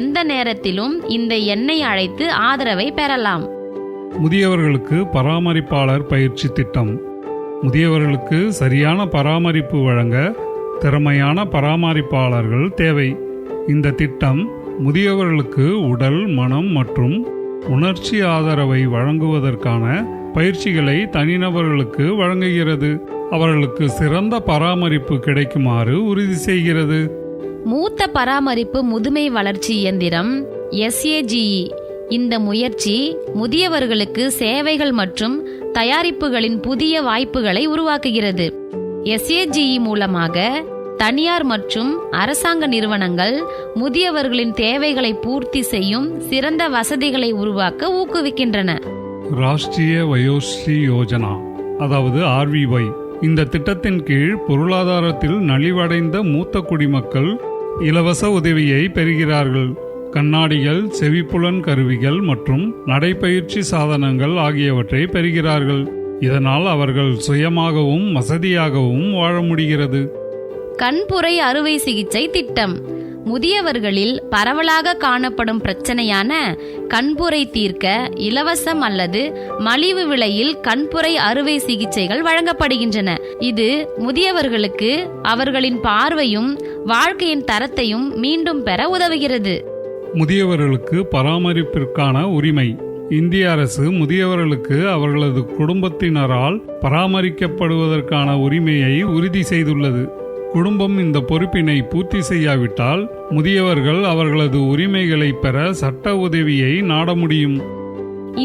எந்த நேரத்திலும் இந்த எண்ணை அழைத்து ஆதரவை பெறலாம். முதியவர்களுக்கு பராமரிப்பாளர் பயிற்சி திட்டம். முதியவர்களுக்கு சரியான பராமரிப்பு வழங்க திறமையான பராமரிப்பாளர்கள் தேவை. இந்த திட்டம் முதியவர்களுக்கு உடல், மனம் மற்றும் உணர்ச்சி ஆதரவை வழங்குவதற்கான பயிற்சிகளை தனிநபர்களுக்கு வழங்குகிறது. அவர்களுக்கு சிறந்த பராமரிப்பு கிடைக்குமாறு உறுதி செய்கிறது. மூத்த பராமரிப்பு முதுமை வளர்ச்சி இயந்திரம் SAGE. இந்த முயற்சி முதியவர்களுக்கு சேவைகள் மற்றும் தயாரிப்புகளின் புதிய வாய்ப்புகளை உருவாக்குகிறது. SAGE மூலமாக தனியார் மற்றும் அரசாங்க நிறுவனங்கள் முதியவர்களின் தேவைகளை பூர்த்தி செய்யும் சிறந்த வசதிகளை உருவாக்க ஊக்குவிக்கின்றன. ராஷ்டிரிய வயோஸ்ரீ யோஜனா, அதாவது RVY. இந்த திட்டத்தின் கீழ் பொருளாதாரத்தில் நலிவடைந்த மூத்த குடிமக்கள் இலவச உதவியை பெறுகிறார்கள். கண்ணாடிகள், செவிப்புலன் கருவிகள் மற்றும் நடைப்பயிற்சி சாதனங்கள் ஆகியவற்றை பெறுகிறார்கள். இதனால் அவர்கள் சுயமாகவும் வசதியாகவும் வாழ முடிகிறது. கண்புரை அறுவை சிகிச்சை திட்டம். முதியவர்களில் பரவலாக காணப்படும் பிரச்சனையான கண்புரை தீர்க்க இலவசம் அல்லது மலிவு விலையில் கண்புரை அறுவை சிகிச்சைகள் வழங்கப்படுகின்றன. இது முதியவர்களுக்கு அவர்களின் பார்வையும் வாழ்க்கையின் தரத்தையும் மீண்டும் பெற உதவுகிறது. முதியவர்களுக்கு பராமரிப்பிற்கான உரிமை. இந்திய அரசு முதியவர்களுக்கு அவர்களது குடும்பத்தினரால் பராமரிக்கப்படுவதற்கான உரிமையை உறுதி செய்துள்ளது. குடும்பம் இந்த பொறுப்பினை பூர்த்தி செய்யாவிட்டால் முதியவர்கள் அவர்களது உரிமைகளை பெற சட்ட உதவியை நாட முடியும்.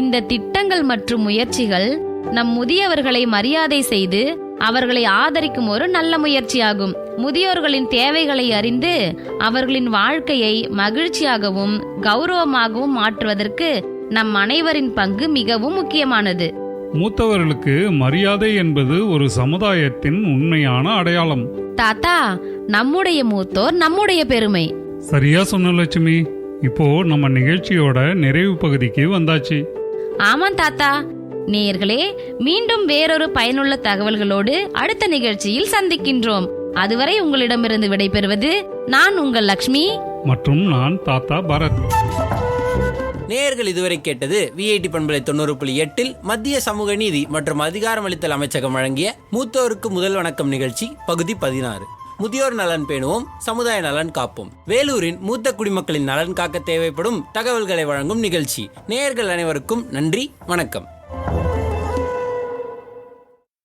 இந்த திட்டங்கள் மற்றும் முயற்சிகள் நம் முதியவர்களை மரியாதை செய்து அவர்களை ஆதரிக்கும் ஒரு நல்ல முயற்சியாகும். முதியோர்களின் தேவைகளை அறிந்து அவர்களின் வாழ்க்கையை மகிழ்ச்சியாகவும் கௌரவமாகவும் மாற்றுவதற்கு நம் அனைவரின் பங்கு மிகவும் முக்கியமானது. மூத்தவர்களுக்கு மரியாதை என்பது ஒரு சமுதாயத்தின் உண்மையான அடையாளம். தாத்தா, நம்முடைய மூத்தோர் நம்முடைய பெருமை. சரியா சொன்ன லட்சுமி. இப்போ நம்ம நிகழ்ச்சியோட நிறைவு பகுதிக்கு வந்தாச்சு. ஆமாம் தாத்தா. நேயர்களே, மீண்டும் வேறொரு பயனுள்ள தகவல்களோடு அடுத்த நிகழ்ச்சியில் சந்திக்கின்றோம். அதுவரை உங்களிடமிருந்து விடைபெறுவது நான் உங்கள் லக்ஷ்மி மற்றும் நான் தாத்தா பரத். நேயர்கள் இதுவரை கேட்டது விஐடி பண்பலை 90.8 மத்திய சமூக நீதி மற்றும் அதிகாரமளித்தல் அமைச்சகம் வழங்கிய மூத்தோருக்கு முதல் வணக்கம் நிகழ்ச்சி பகுதி 16. முதியோர் நலன் பேணுவோம், சமுதாய நலன் காப்போம். வேலூரின் மூத்த குடிமக்களின் நலன் காக்க தேவைப்படும் தகவல்களை வழங்கும் நிகழ்ச்சி. நேயர்கள் அனைவருக்கும் நன்றி, வணக்கம்.